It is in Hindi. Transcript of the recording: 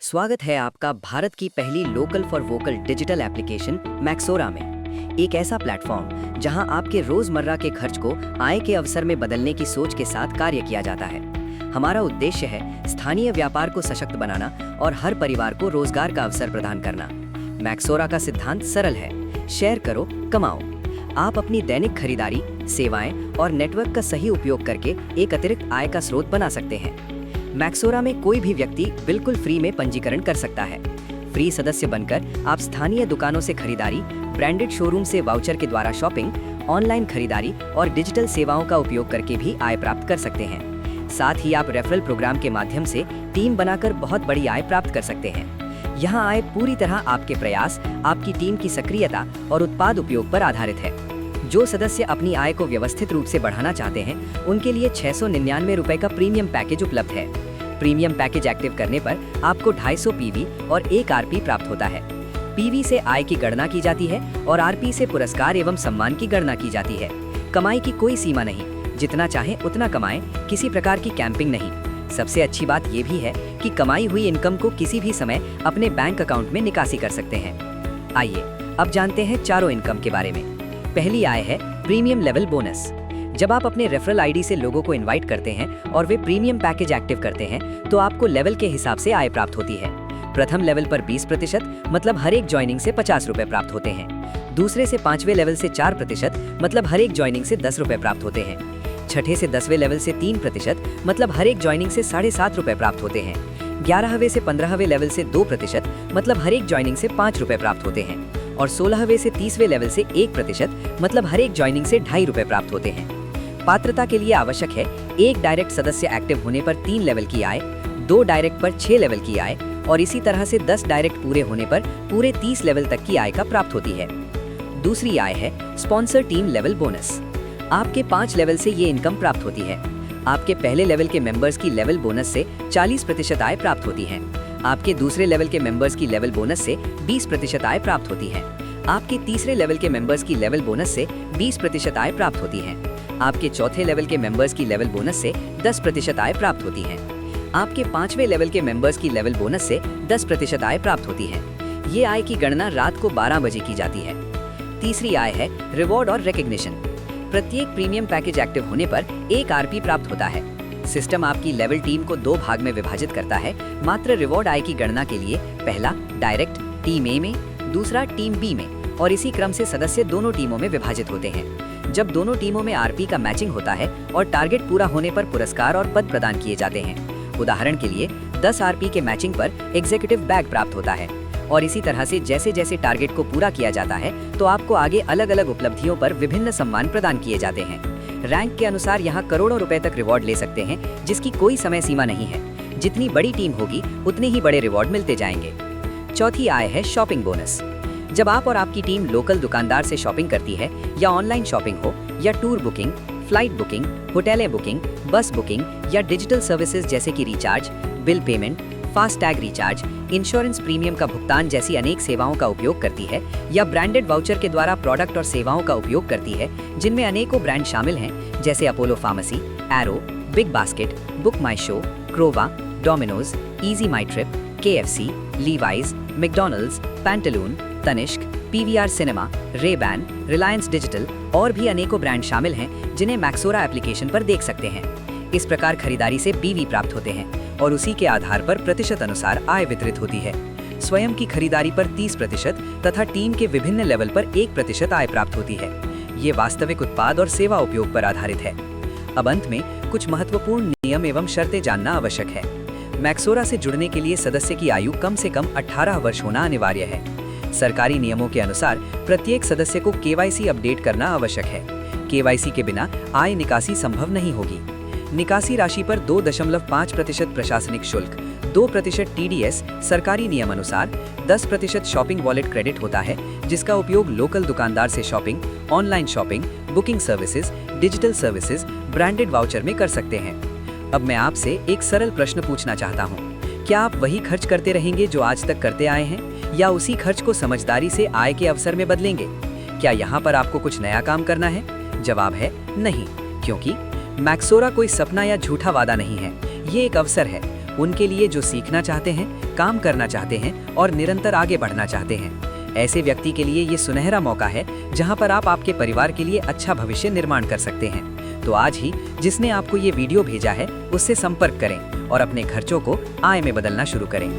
स्वागत है आपका भारत की पहली local for vocal digital application Maxora में। एक ऐसा प्लेटफॉर्म जहां आपके रोजमर्रा के खर्च को आय के अवसर में बदलने की सोच के साथ कार्य किया जाता है। हमारा उद्देश्य है स्थानीय व्यापार को सशक्त बनाना और हर परिवार को रोजगार का अवसर प्रदान करना। मैक्सोरा का सिद्धांत सरल है, शेयर करो, कमाओ। आप अपनी दैनिक खरीदारी, सेवाएं और नेटवर्क का सही उपयोग करके एक अतिरिक्त आय का स्रोत बना सकते हैं। मैक्सोरा में कोई भी व्यक्ति बिल्कुल फ्री में पंजीकरण कर सकता है। फ्री सदस्य बनकर आप स्थानीय दुकानों से खरीदारी, ब्रांडेड शोरूम से वाउचर के द्वारा शॉपिंग, ऑनलाइन खरीदारी और डिजिटल सेवाओं का उपयोग करके भी आय प्राप्त कर सकते हैं। साथ ही आप रेफरल प्रोग्राम के माध्यम से टीम बनाकर बहुत बड़ी आय प्राप्त कर सकते हैं। यहाँ आय पूरी तरह आपके प्रयास, आपकी टीम की सक्रियता और उत्पाद उपयोग पर आधारित है। जो सदस्य अपनी आय को व्यवस्थित रूप से बढ़ाना चाहते हैं, उनके लिए 699 रुपए का प्रीमियम पैकेज उपलब्ध है। प्रीमियम पैकेज एक्टिव करने पर आपको 250 पीवी और 1 आरपी प्राप्त होता है। पीवी से आय की गणना की जाती है और आरपी से पुरस्कार एवं सम्मान की गणना की जाती है। कमाई की कोई सीमा नहीं, जितना चाहे उतना कमाएं, किसी प्रकार की कैंपिंग नहीं। सबसे अच्छी बात यह भी है कि कमाई हुई इनकम को किसी भी समय अपने बैंक अकाउंट में निकासी कर सकते हैं। आइए अब जानते हैं चारों इनकम के बारे में। पहली आय है प्रीमियम लेवल बोनस। जब आप अपने रेफरल आईडी से लोगों को इनवाइट करते हैं और वे प्रीमियम पैकेज एक्टिव करते हैं, तो आपको लेवल के हिसाब से आय प्राप्त होती है। प्रथम लेवल पर 20% मतलब हर एक ज्वाइनिंग से 50 रुपए प्राप्त होते हैं। दूसरे से 5वें लेवल से 4% मतलब हर एक ज्वाइनिंग से 10 रुपए प्राप्त होते हैं। छठे से 10वें लेवल से 3% मतलब हर एक ज्वाइनिंग से 7.5 रुपए प्राप्त होते हैं। 11वें से 15वें लेवल से 2% मतलब हर एक ज्वाइनिंग से 5 रुपए प्राप्त होते हैं। और 16वें से 30वें लेवल से 1% मतलब हर एक ज्वाइनिंग से 2.5 रुपए प्राप्त होते हैं। पात्रता के लिए आवश्यक है 1 डायरेक्ट सदस्य एक्टिव होने पर 3 लेवल की आय, 2 डायरेक्ट पर 6 लेवल की आय और इसी तरह से 10 डायरेक्ट पूरे होने पर पूरे 30 लेवल तक की आय का प्राप्त होती है। दूसरी आय है स्पॉन्सर टीम लेवल बोनस। आपके 5 लेवल से ये इनकम प्राप्त होती है। आपके पहले लेवल के मेंबर्स की लेवल बोनस से 40% आय प्राप्त होती है। आपके दूसरे लेवल के मेंबर्स की लेवल बोनस से 20% आय प्राप्त होती है। आपके तीसरे लेवल के मेंबर्स की लेवल बोनस से 20% आय प्राप्त होती है। आपके चौथे लेवल के मेंबर्स की लेवल बोनस से 10% आय प्राप्त होती है। आपके 5वें लेवल के मेंबर्स की लेवल बोनस से 10% आय प्राप्त होती है। ये आय की गणना रात को 12 बजे की जाती है। तीसरी आय है रिवॉर्ड और रिकॉग्निशन। प्रत्येक प्रीमियम पैकेज एक्टिव होने पर 1 आरपी प्राप्त होता है। सिस्टम आपकी लेवल टीम को 2 भाग में विभाजित करता है। मात्र रिवॉर्ड आय की गणना के लिए पहला डायरेक्ट टीम ए में, दूसरा टीम बी में और इसी क्रम से सदस्य दोनों टीमों में विभाजित होते हैं। जब दोनों टीमों में आरपी का मैचिंग होता है और टारगेट पूरा होने पर पुरस्कार और पद प्रदान किए जाते हैं। उदाहरण के लिए 10 आरपी के मैचिंग पर एग्जीक्यूटिव बैग प्राप्त होता है और इसी तरह से जैसे जैसे टारगेट को पूरा किया जाता है तो आपको आगे अलग अलग उपलब्धियों पर विभिन्न सम्मान प्रदान किए जाते हैं। रैंक के अनुसार यहाँ करोड़ों रुपए तक रिवॉर्ड ले सकते हैं, जिसकी कोई समय सीमा नहीं है। जितनी बड़ी टीम होगी उतने ही बड़े रिवॉर्ड मिलते जाएंगे। चौथी आय है शॉपिंग बोनस। जब आप और आपकी टीम लोकल दुकानदार से शॉपिंग करती है या ऑनलाइन शॉपिंग हो या टूर बुकिंग, फ्लाइट बुकिंग, होटलें बुकिंग, बस बुकिंग या डिजिटल सर्विसेज जैसे कि recharge, bill payment, FASTag recharge, insurance premium का भुगतान जैसी अनेक सेवाओं का उपयोग करती है या ब्रांडेड वाउचर के द्वारा प्रोडक्ट और सेवाओं का उपयोग करती है, जिनमें अनेकों ब्रांड शामिल हैं जैसे Apollo pharmacy, Arrow, Big Basket, Book My Show, Croma, Domino's, Easy My Trip, KFC, Levi's, McDonald's, Pantaloon, Tanishq, PVR cinema, Ray-Ban, Reliance Digital और भी अनेकों ब्रांड शामिल हैं जिन्हें मैक्सोरा एप्लीकेशन पर देख सकते हैं। इस प्रकार खरीदारी से पीवी प्राप्त होते हैं और उसी के आधार पर प्रतिशत अनुसार आय वितरित होती है। स्वयं की खरीदारी पर 30% तथा टीम के विभिन्न लेवल पर 1% आय प्राप्त होती है। ये वास्तविक उत्पाद और सेवा उपयोग पर आधारित है। अब अंत में कुछ महत्वपूर्ण नियम एवं शर्तें जानना आवश्यक है। मैक्सोरा से जुड़ने के लिए सदस्य की आयु कम से कम 18 वर्ष होना अनिवार्य है। सरकारी नियमों के अनुसार प्रत्येक सदस्य को KYC अपडेट करना आवश्यक है। KYC के बिना आय निकासी संभव नहीं होगी। निकासी राशि पर 2.5% प्रशासनिक शुल्क, 2% TDS सरकारी नियम अनुसार, 10% शॉपिंग वॉलेट क्रेडिट होता है, जिसका उपयोग लोकल दुकानदार से shopping, online shopping, booking services, digital services, branded voucher में कर सकते हैं। अब मैं आपसे एक सरल प्रश्न पूछना चाहता हूँ। क्या आप वही खर्च करते रहेंगे जो आज तक करते आए हैं या उसी खर्च को समझदारी से आय के अवसर में बदलेंगे? क्या यहाँ पर आपको कुछ नया काम करना है? जवाब है नहीं, क्योंकि मैक्सोरा कोई सपना या झूठा वादा नहीं है। ये एक अवसर है। उनके लिए जो सीखना चाहते हैं, काम करना चाहते हैं और निरंतर आगे बढ़ना चाहते हैं। ऐसे व्यक्ति के लिए ये सुनहरा मौका है जहां पर आप आपके परिवार के लिए अच्छा भविष्य निर्माण कर सकते हैं। तो आज ही जिसने आपको ये वीडियो भेजा है उससे संपर्क करें और अपने खर्चों को आय में बदलना शुरू करें।